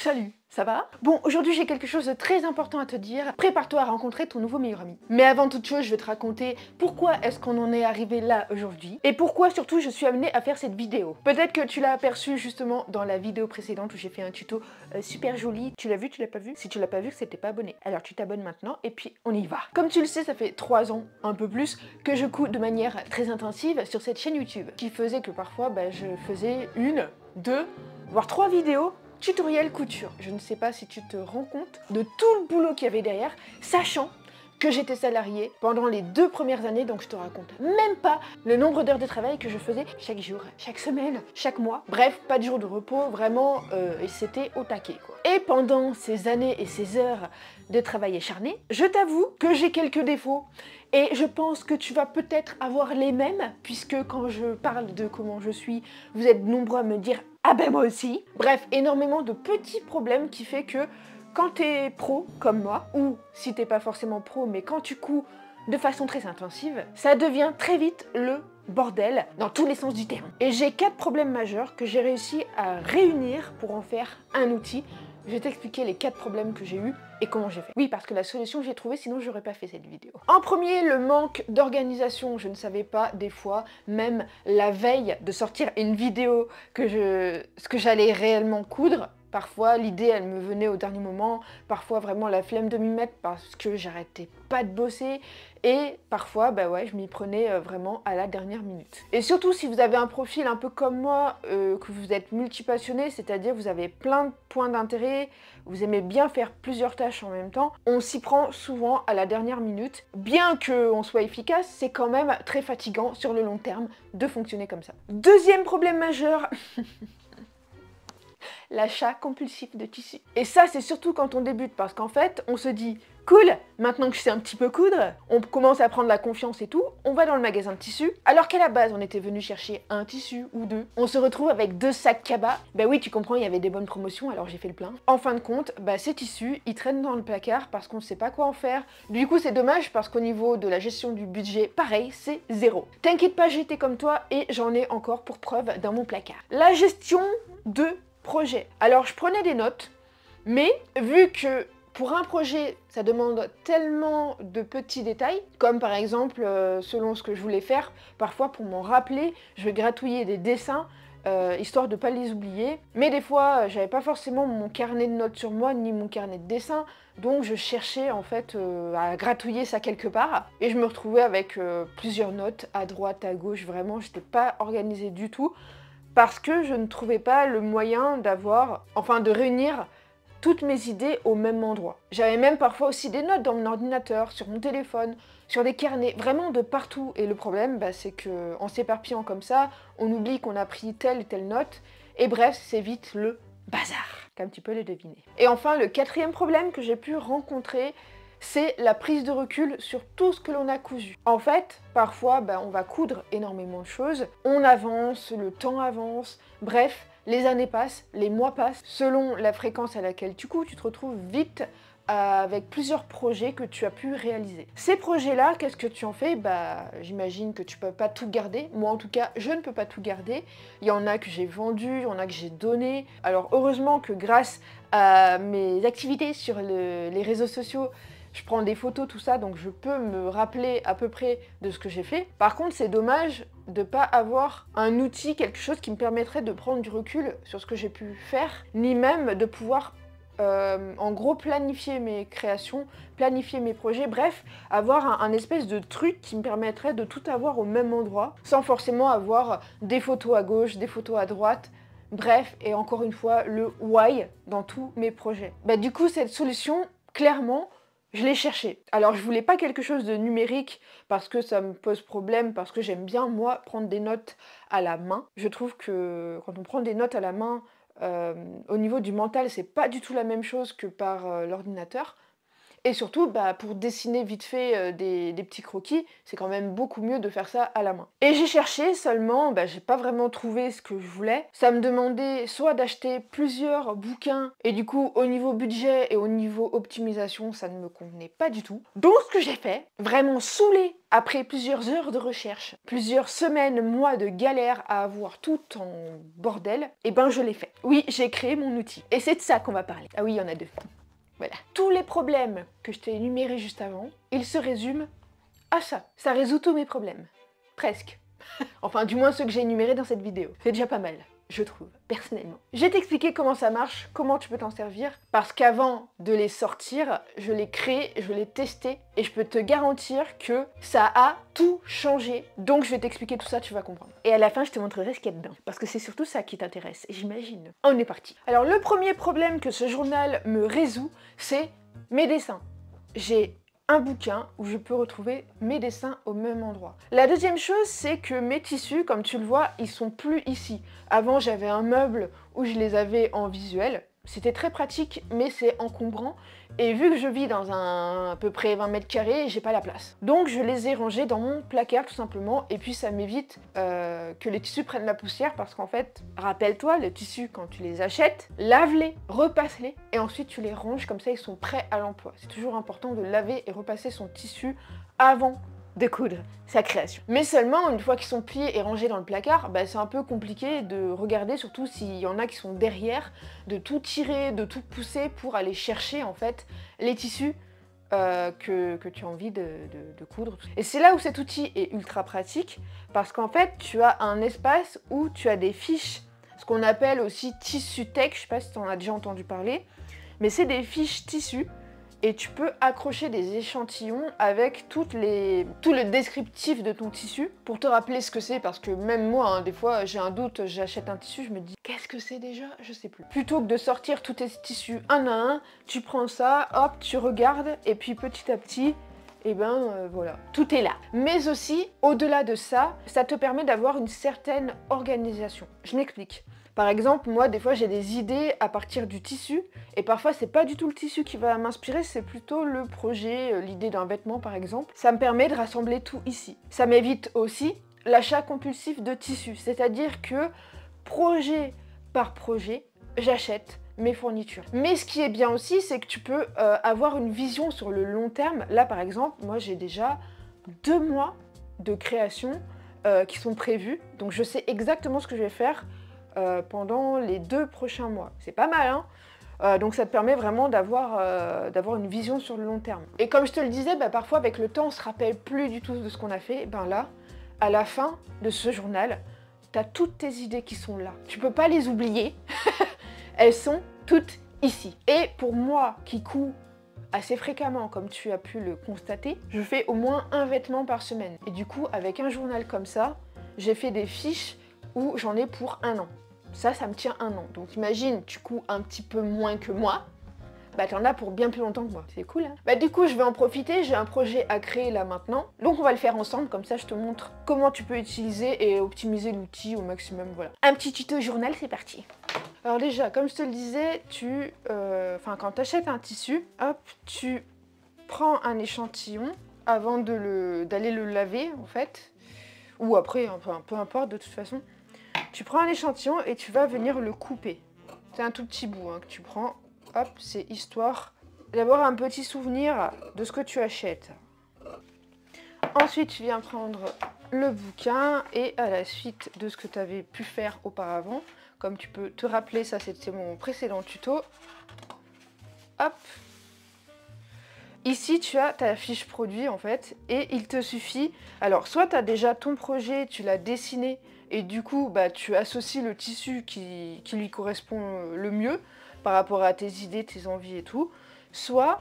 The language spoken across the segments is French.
Salut, ça va? Bon, aujourd'hui j'ai quelque chose de très important à te dire. Prépare-toi à rencontrer ton nouveau meilleur ami. Mais avant toute chose, je vais te raconter pourquoi est-ce qu'on en est arrivé là aujourd'hui et pourquoi surtout je suis amenée à faire cette vidéo. Peut-être que tu l'as aperçu justement dans la vidéo précédente où j'ai fait un tuto super joli. Tu l'as vu, tu l'as pas vu? Si tu l'as pas vu, c'est que t'es pas abonné. Alors tu t'abonnes maintenant et puis on y va. Comme tu le sais, ça fait 3 ans, un peu plus, que je couds de manière très intensive sur cette chaîne YouTube. Qui faisait que parfois je faisais 1, 2, voire 3 vidéos tutoriel couture. Je ne sais pas si tu te rends compte de tout le boulot qu'il y avait derrière, sachant que j'étais salariée pendant les 2 premières années, donc je te raconte même pas le nombre d'heures de travail que je faisais chaque jour, chaque semaine, chaque mois. Bref, pas de jour de repos, vraiment, et c'était au taquet, quoi. Et pendant ces années et ces heures de travail acharné, je t'avoue que j'ai quelques défauts. Et je pense que tu vas peut-être avoir les mêmes, puisque quand je parle de comment je suis, vous êtes nombreux à me dire « Ah ben moi aussi !» Bref, énormément de petits problèmes qui fait que quand t'es pro, comme moi, ou si t'es pas forcément pro, mais quand tu couds de façon très intensive, ça devient très vite le bordel dans tous les sens du terme. Et j'ai 4 problèmes majeurs que j'ai réussi à réunir pour en faire un outil. Je vais t'expliquer les 4 problèmes que j'ai eus et comment j'ai fait. Oui, parce que la solution j'ai trouvé, sinon j'aurais pas fait cette vidéo. En premier, le manque d'organisation. Je ne savais pas des fois, même la veille de sortir une vidéo, ce que j'allais réellement coudre. Parfois, l'idée, elle me venait au dernier moment. Parfois, vraiment la flemme de m'y mettre parce que j'arrêtais pas de bosser. Et parfois, je m'y prenais vraiment à la dernière minute. Et surtout, si vous avez un profil un peu comme moi, que vous êtes multipassionné, c'est-à-dire vous avez plein de points d'intérêt, vous aimez bien faire plusieurs tâches en même temps, on s'y prend souvent à la dernière minute. Bien qu'on soit efficace, c'est quand même très fatigant sur le long terme de fonctionner comme ça. Deuxième problème majeur, l'achat compulsif de tissus. Et ça, c'est surtout quand on débute, parce qu'en fait, on se dit « Cool, maintenant que je sais un petit peu coudre, on commence à prendre la confiance et tout, on va dans le magasin de tissus. » Alors qu'à la base, on était venu chercher un tissu ou 2. On se retrouve avec 2 sacs cabas. Ben oui, tu comprends, il y avait des bonnes promotions, alors j'ai fait le plein. En fin de compte, ces tissus, ils traînent dans le placard parce qu'on ne sait pas quoi en faire. Du coup, c'est dommage parce qu'au niveau de la gestion du budget, pareil, c'est 0. T'inquiète pas, j'étais comme toi et j'en ai encore pour preuve dans mon placard. La gestion de projet. Alors je prenais des notes, mais vu que pour un projet, ça demande tellement de petits détails, comme par exemple, selon ce que je voulais faire, parfois pour m'en rappeler, je vais gratouiller des dessins, histoire de ne pas les oublier. Mais des fois, j'avais pas forcément mon carnet de notes sur moi, ni mon carnet de dessin, donc je cherchais en fait à gratouiller ça quelque part. Et je me retrouvais avec plusieurs notes à droite, à gauche, vraiment, j'étais pas organisée du tout. Parce que je ne trouvais pas le moyen de réunir toutes mes idées au même endroit. J'avais même parfois aussi des notes dans mon ordinateur, sur mon téléphone, sur des carnets, vraiment de partout. Et le problème, c'est qu'en s'éparpillant comme ça, on oublie qu'on a pris telle et telle note, et bref, c'est vite le bazar, comme tu peux le deviner. Et enfin, le 4e problème que j'ai pu rencontrer, c'est la prise de recul sur tout ce que l'on a cousu. En fait, parfois, on va coudre énormément de choses, on avance, le temps avance, bref, les années passent, les mois passent. Selon la fréquence à laquelle tu couds, tu te retrouves vite avec plusieurs projets que tu as pu réaliser. Ces projets-là, qu'est-ce que tu en fais? J'imagine que tu peux pas tout garder. Moi, en tout cas, je ne peux pas tout garder. Il y en a que j'ai vendu, il y en a que j'ai donné. Alors, heureusement que grâce à mes activités sur les réseaux sociaux, je prends des photos, tout ça, donc je peux me rappeler à peu près de ce que j'ai fait. Par contre, c'est dommage de ne pas avoir un outil, quelque chose qui me permettrait de prendre du recul sur ce que j'ai pu faire, ni même de pouvoir en gros planifier mes créations, planifier mes projets, bref, avoir un espèce de truc qui me permettrait de tout avoir au même endroit, sans forcément avoir des photos à gauche, des photos à droite, bref, et encore une fois, le why dans tous mes projets. Du coup, cette solution, clairement, je l'ai cherchée. Alors, je voulais pas quelque chose de numérique parce que ça me pose problème, parce que j'aime bien, moi, prendre des notes à la main. Je trouve que quand on prend des notes à la main, au niveau du mental, c'est pas du tout la même chose que par l'ordinateur. Et surtout, pour dessiner vite fait des petits croquis, c'est quand même beaucoup mieux de faire ça à la main. Et j'ai cherché, seulement, j'ai pas vraiment trouvé ce que je voulais. Ça me demandait soit d'acheter plusieurs bouquins, et du coup, au niveau budget et au niveau optimisation, ça ne me convenait pas du tout. Donc, ce que j'ai fait, vraiment saoulée, après plusieurs heures de recherche, plusieurs semaines, mois de galère à avoir tout en bordel, et je l'ai fait. Oui, j'ai créé mon outil. Et c'est de ça qu'on va parler. Ah oui, il y en a deux. Voilà. Tous les problèmes que je t'ai énumérés juste avant, ils se résument à ça. Ça résout tous mes problèmes. Presque. Enfin, du moins ceux que j'ai énumérés dans cette vidéo. C'est déjà pas mal, je trouve, personnellement. Je vais t'expliquer comment ça marche, comment tu peux t'en servir, parce qu'avant de les sortir, je l'ai créé, je l'ai testé, et je peux te garantir que ça a tout changé. Donc je vais t'expliquer tout ça, tu vas comprendre. Et à la fin, je te montrerai ce qu'il y a dedans, parce que c'est surtout ça qui t'intéresse, j'imagine. On est parti. Alors le premier problème que ce journal me résout, c'est mes dessins. J'ai un bouquin où je peux retrouver mes dessins au même endroit. La deuxième chose, c'est que mes tissus, comme tu le vois, ils sont plus ici. Avant, j'avais un meuble où je les avais en visuel. C'était très pratique, mais c'est encombrant. Et vu que je vis dans à peu près 20 mètres carrés, j'ai pas la place. Donc je les ai rangés dans mon placard tout simplement. Et puis ça m'évite que les tissus prennent la poussière. Parce qu'en fait, rappelle-toi, les tissus, quand tu les achètes, lave-les, repasse-les. Et ensuite tu les ranges, comme ça ils sont prêts à l'emploi. C'est toujours important de laver et repasser son tissu avant de coudre sa création. Mais seulement, une fois qu'ils sont pliés et rangés dans le placard, c'est un peu compliqué de regarder, surtout s'il y en a qui sont derrière, de tout tirer, de tout pousser pour aller chercher en fait les tissus que tu as envie de coudre. Et c'est là où cet outil est ultra pratique, parce qu'en fait, tu as un espace où tu as des fiches, ce qu'on appelle aussi tissu tech, je sais pas si tu en as déjà entendu parler, mais c'est des fiches tissus. Et tu peux accrocher des échantillons avec tout le descriptif de ton tissu pour te rappeler ce que c'est, parce que même moi, des fois j'ai un doute, j'achète un tissu, je me dis qu'est-ce que c'est déjà? Je sais plus. Plutôt que de sortir tous tes tissus un à un, tu prends ça, hop, tu regardes, et puis petit à petit, voilà, tout est là. Mais aussi, au-delà de ça, ça te permet d'avoir une certaine organisation. Je m'explique. Par exemple, moi, des fois, j'ai des idées à partir du tissu, et parfois, c'est pas du tout le tissu qui va m'inspirer, c'est plutôt le projet, l'idée d'un vêtement, par exemple. Ça me permet de rassembler tout ici. Ça m'évite aussi l'achat compulsif de tissu, c'est-à-dire que, projet par projet, j'achète mes fournitures. Mais ce qui est bien aussi, c'est que tu peux avoir une vision sur le long terme. Là, par exemple, moi, j'ai déjà 2 mois de création qui sont prévus, donc je sais exactement ce que je vais faire pendant les 2 prochains mois. C'est pas mal, hein? Donc ça te permet vraiment d'avoir une vision sur le long terme. Et comme je te le disais, parfois avec le temps on se rappelle plus du tout de ce qu'on a fait. Là, à la fin de ce journal, tu as toutes tes idées qui sont là. Tu peux pas les oublier, elles sont toutes ici. Et pour moi qui couds assez fréquemment, comme tu as pu le constater, je fais au moins un vêtement par semaine. Et du coup, avec un journal comme ça, j'ai fait des fiches où j'en ai pour 1 an. Ça me tient 1 an. Donc imagine, tu couds un petit peu moins que moi, t'en as pour bien plus longtemps que moi. C'est cool, hein? Du coup, je vais en profiter, j'ai un projet à créer là maintenant. Donc on va le faire ensemble, comme ça je te montre comment tu peux utiliser et optimiser l'outil au maximum, voilà. Un petit tuto journal, c'est parti. Alors déjà, comme je te le disais, quand tu achètes un tissu, hop, tu prends un échantillon avant d'aller le laver, en fait. Ou après, enfin, peu importe, de toute façon. Tu prends un échantillon et tu vas venir le couper. C'est un tout petit bout que tu prends. Hop, c'est histoire d'avoir un petit souvenir de ce que tu achètes. Ensuite, tu viens prendre le bouquin et à la suite de ce que tu avais pu faire auparavant, comme tu peux te rappeler, ça c'était mon précédent tuto. Hop. Ici, tu as ta fiche produit en fait et il te suffit. Alors, soit tu as déjà ton projet, tu l'as dessiné et du coup, tu associes le tissu qui lui correspond le mieux par rapport à tes idées, tes envies et tout. Soit,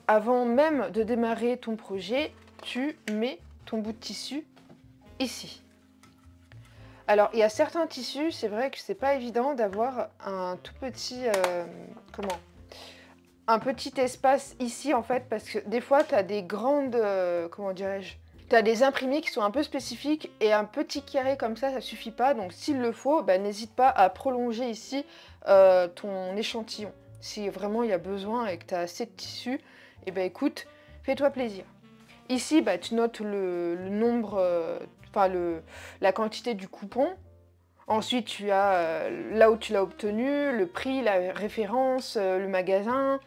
avant même de démarrer ton projet, tu mets ton bout de tissu ici. Alors, il y a certains tissus, c'est vrai que c'est pas évident d'avoir un tout petit... un petit espace ici en fait, parce que des fois tu as des grandes, comment dirais-je, tu as des imprimés qui sont un peu spécifiques et un petit carré comme ça suffit pas, donc s'il le faut, n'hésite pas à prolonger ici ton échantillon. Si vraiment il y a besoin et que tu as assez de tissu, Et ben écoute, fais-toi plaisir. Ici, bah, tu notes le nombre, la quantité du coupon. Ensuite, tu as là où tu l'as obtenu, le prix, la référence, le magasin.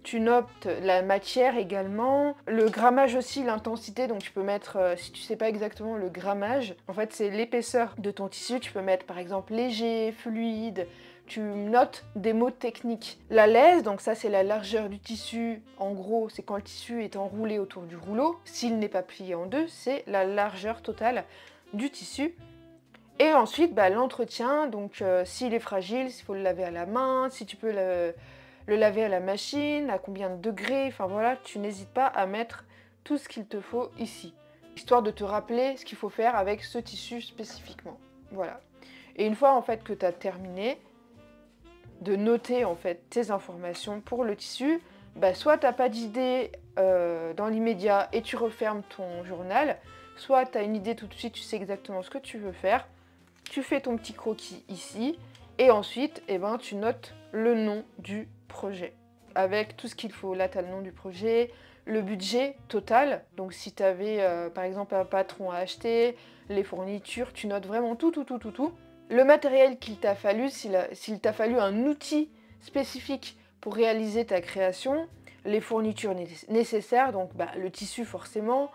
Tu notes la matière également, le grammage aussi, l'intensité, donc tu peux mettre, si tu sais pas exactement le grammage, en fait c'est l'épaisseur de ton tissu, tu peux mettre par exemple léger, fluide, tu notes des mots techniques. La laise, donc ça c'est la largeur du tissu, en gros c'est quand le tissu est enroulé autour du rouleau, s'il n'est pas plié en deux, c'est la largeur totale du tissu. Et ensuite, bah, l'entretien, donc s'il est fragile, s'il faut le laver à la main, si tu peux le laver à la machine, à combien de degrés, enfin voilà, tu n'hésites pas à mettre tout ce qu'il te faut ici, histoire de te rappeler ce qu'il faut faire avec ce tissu spécifiquement. Voilà. Et une fois en fait que tu as terminé de noter en fait tes informations pour le tissu, bah, soit tu n'as pas d'idée dans l'immédiat et tu refermes ton journal, soit tu as une idée tout de suite, tu sais exactement ce que tu veux faire, tu fais ton petit croquis ici, et ensuite, eh ben, tu notes le nom du projet. Avec tout ce qu'il faut. Là, tu as le nom du projet, le budget total. Donc, si tu avais, par exemple, un patron à acheter, les fournitures, tu notes vraiment tout. Le matériel qu'il t'a fallu, s'il t'a fallu un outil spécifique pour réaliser ta création, les fournitures nécessaires, donc bah, le tissu forcément,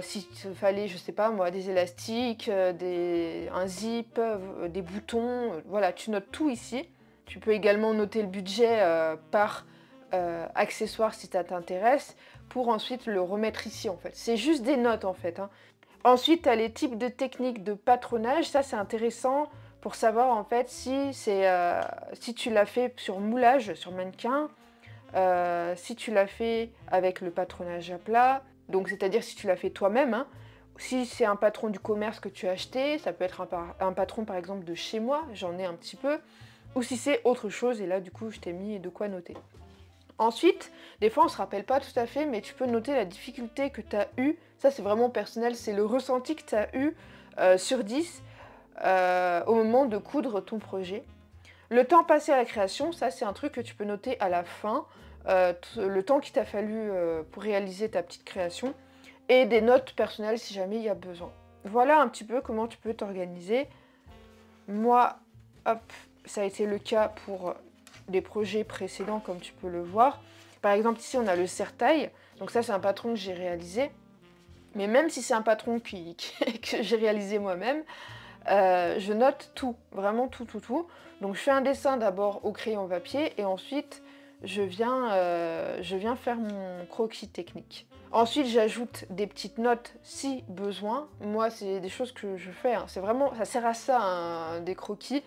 s'il te fallait, je sais pas moi, des élastiques, un zip, des boutons, voilà, tu notes tout ici. Tu peux également noter le budget par accessoire si ça t'intéresse, pour ensuite le remettre ici en fait. C'est juste des notes en fait. Hein. Ensuite, tu as les types de techniques de patronage. Ça, c'est intéressant pour savoir en fait si tu l'as fait sur moulage, sur mannequin, si tu l'as fait avec le patronage à plat, donc c'est-à-dire si tu l'as fait toi-même, hein. Si c'est un patron du commerce que tu as acheté, ça peut être un patron par exemple de chez moi, j'en ai un petit peu, ou si c'est autre chose, et là du coup je t'ai mis de quoi noter. Ensuite, des fois on ne se rappelle pas tout à fait, mais tu peux noter la difficulté que tu as eue, ça c'est vraiment personnel, c'est le ressenti que tu as eu sur 10 au moment de coudre ton projet. Le temps passé à la création, ça c'est un truc que tu peux noter à la fin, le temps qu'il t'a fallu pour réaliser ta petite création, et des notes personnelles si jamais il y a besoin. Voilà un petit peu comment tu peux t'organiser. Moi, hop, ça a été le cas pour des projets précédents comme tu peux le voir. Par exemple ici on a le serre-taille, donc ça c'est un patron que j'ai réalisé, mais même si c'est un patron que j'ai réalisé moi-même, je note tout, vraiment tout. Donc je fais un dessin d'abord au crayon papier et ensuite je viens faire mon croquis technique. Ensuite j'ajoute des petites notes si besoin. Moi c'est des choses que je fais, hein. C'est vraiment, ça sert à ça hein, des croquis.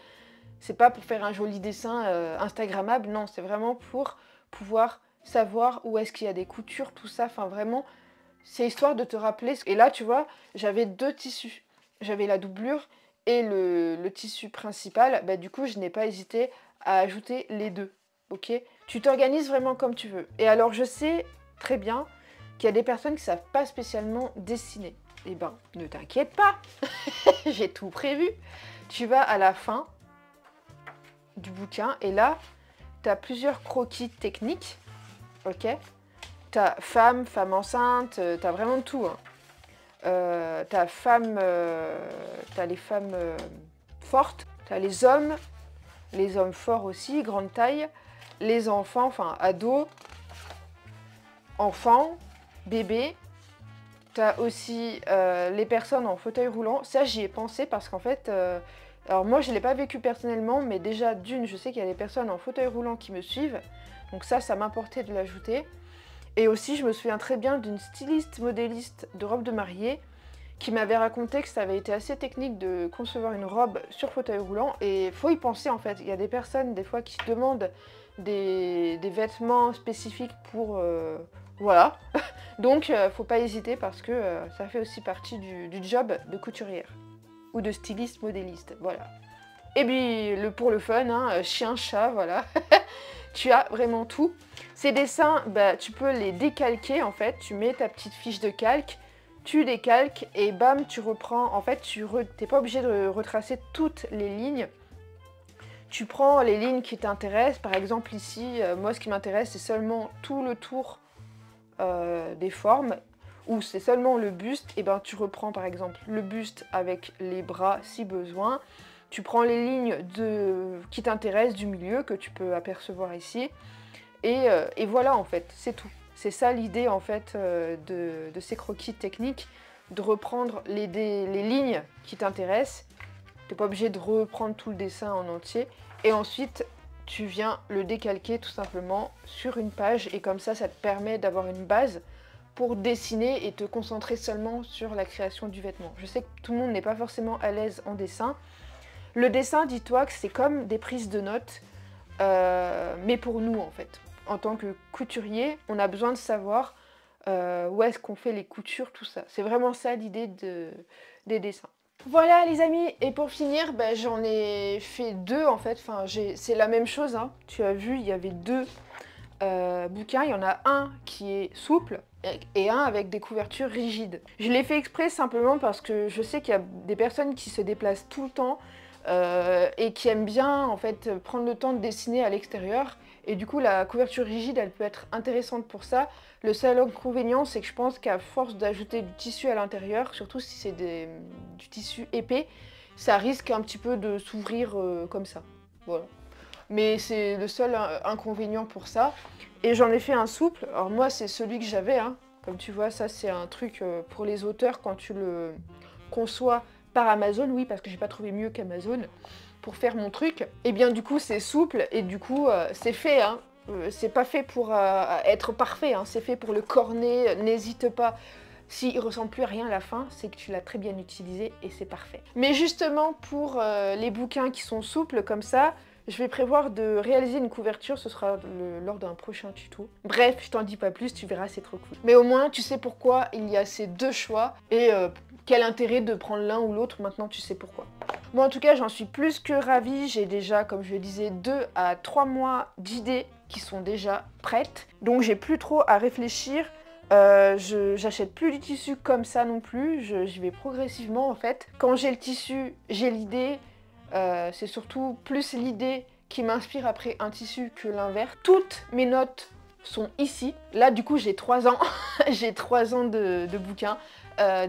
C'est pas pour faire un joli dessin instagrammable, non, c'est vraiment pour pouvoir savoir où est-ce qu'il y a des coutures, tout ça, enfin vraiment, c'est histoire de te rappeler. Et là tu vois, j'avais deux tissus. J'avais la doublure et le tissu principal, bah, du coup je n'ai pas hésité à ajouter les deux, ok? Tu t'organises vraiment comme tu veux. Et alors je sais très bien qu'il y a des personnes qui ne savent pas spécialement dessiner. Eh ben, ne t'inquiète pas, j'ai tout prévu. Tu vas à la fin du bouquin et là, tu as plusieurs croquis techniques, ok? Tu as femme enceinte, tu as vraiment tout, hein. T'as les femmes fortes, t'as les hommes forts aussi, grande taille, les enfants, enfin ados, enfants, bébés. T'as aussi les personnes en fauteuil roulant. Ça j'y ai pensé parce qu'en fait, alors moi je ne l'ai pas vécu personnellement, mais déjà d'une, je sais qu'il y a des personnes en fauteuil roulant qui me suivent, donc ça m'importait de l'ajouter. Et aussi, je me souviens très bien d'une styliste modéliste de robe de mariée qui m'avait raconté que ça avait été assez technique de concevoir une robe sur fauteuil roulant. Et il faut y penser en fait. Il y a des personnes des fois qui demandent des vêtements spécifiques pour... voilà. Donc, faut pas hésiter parce que ça fait aussi partie du job de couturière ou de styliste modéliste. Voilà. Et puis, pour le fun, hein, chien, chat, voilà. Tu as vraiment tout. Ces dessins, bah, tu peux les décalquer en fait. Tu mets ta petite fiche de calque, tu décalques et bam, tu reprends. En fait, tu n'es pas obligé de retracer toutes les lignes. Tu prends les lignes qui t'intéressent. Par exemple ici, moi ce qui m'intéresse, c'est seulement tout le tour des formes où c'est seulement le buste, et ben tu reprends par exemple le buste avec les bras si besoin. Tu prends les lignes qui t'intéressent du milieu, que tu peux apercevoir ici. Et voilà en fait, c'est tout. C'est ça l'idée en fait de ces croquis techniques, de reprendre les lignes qui t'intéressent. Tu n'es pas obligé de reprendre tout le dessin en entier. Et ensuite, tu viens le décalquer tout simplement sur une page. Et comme ça te permet d'avoir une base pour dessiner et te concentrer seulement sur la création du vêtement. Je sais que tout le monde n'est pas forcément à l'aise en dessin. Le dessin, dis-toi que c'est comme des prises de notes, mais pour nous en fait. En tant que couturier, on a besoin de savoir où est-ce qu'on fait les coutures, tout ça. C'est vraiment ça l'idée des dessins. Voilà les amis, et pour finir, j'en ai fait deux en fait. Enfin, c'est la même chose, hein. Tu as vu, il y avait deux bouquins. Il y en a un qui est souple et un avec des couvertures rigides. Je l'ai fait exprès simplement parce que je sais qu'il y a des personnes qui se déplacent tout le temps et qui aiment bien en fait prendre le temps de dessiner à l'extérieur. Et du coup, la couverture rigide, elle peut être intéressante pour ça. Le seul inconvénient, c'est que je pense qu'à force d'ajouter du tissu à l'intérieur, surtout si c'est du tissu épais, ça risque un petit peu de s'ouvrir comme ça. Voilà. Mais c'est le seul inconvénient pour ça. Et j'en ai fait un souple. Alors moi, c'est celui que j'avais, hein. Comme tu vois, ça c'est un truc pour les auteurs quand tu le conçois par Amazon. Oui, parce que j'ai pas trouvé mieux qu'Amazon pour faire mon truc. Et bien du coup, c'est souple et du coup, c'est fait, hein. C'est pas fait pour être parfait, hein. C'est fait pour le cornet. N'hésite pas. S'il ressemble plus à rien à la fin, c'est que tu l'as très bien utilisé et c'est parfait. Mais justement, pour les bouquins qui sont souples comme ça, je vais prévoir de réaliser une couverture, ce sera lors d'un prochain tuto. Bref, je t'en dis pas plus, tu verras, c'est trop cool. Mais au moins, tu sais pourquoi il y a ces deux choix et quel intérêt de prendre l'un ou l'autre, maintenant tu sais pourquoi. Moi en tout cas, j'en suis plus que ravie, j'ai déjà, comme je le disais, 2 à 3 mois d'idées qui sont déjà prêtes. Donc j'ai plus trop à réfléchir. J'achète plus du tissu comme ça non plus, j'y vais progressivement en fait. Quand j'ai le tissu, j'ai l'idée. C'est surtout plus l'idée qui m'inspire après un tissu que l'inverse. Toutes mes notes sont ici. Là, du coup, j'ai 3 ans. J'ai 3 ans de bouquins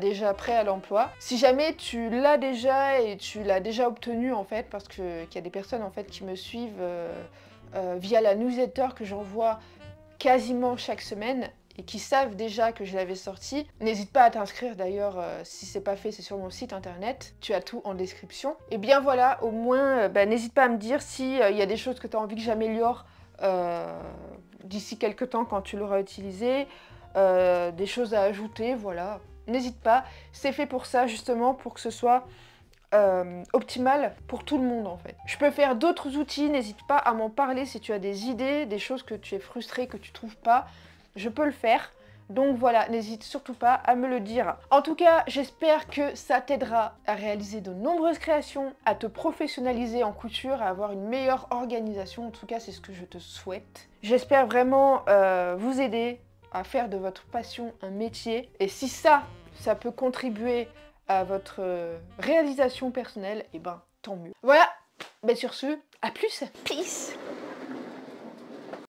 déjà prêts à l'emploi. Si jamais tu l'as déjà et tu l'as déjà obtenu, en fait, parce qu'il y a des personnes en fait qui me suivent via la newsletter que j'envoie quasiment chaque semaine, et qui savent déjà que je l'avais sorti, n'hésite pas à t'inscrire d'ailleurs, si c'est pas fait, c'est sur mon site internet, tu as tout en description. Et bien voilà, au moins, n'hésite pas à me dire s'il y a des choses que tu as envie que j'améliore d'ici quelques temps quand tu l'auras utilisé, des choses à ajouter, voilà. N'hésite pas, c'est fait pour ça justement, pour que ce soit optimal pour tout le monde en fait. Je peux faire d'autres outils, n'hésite pas à m'en parler si tu as des idées, des choses que tu es frustré, que tu trouves pas. Je peux le faire, donc voilà, n'hésite surtout pas à me le dire. En tout cas, j'espère que ça t'aidera à réaliser de nombreuses créations, à te professionnaliser en couture, à avoir une meilleure organisation. En tout cas, c'est ce que je te souhaite. J'espère vraiment vous aider à faire de votre passion un métier. Et si ça peut contribuer à votre réalisation personnelle, et ben tant mieux. Voilà, sur ce, à plus. Peace.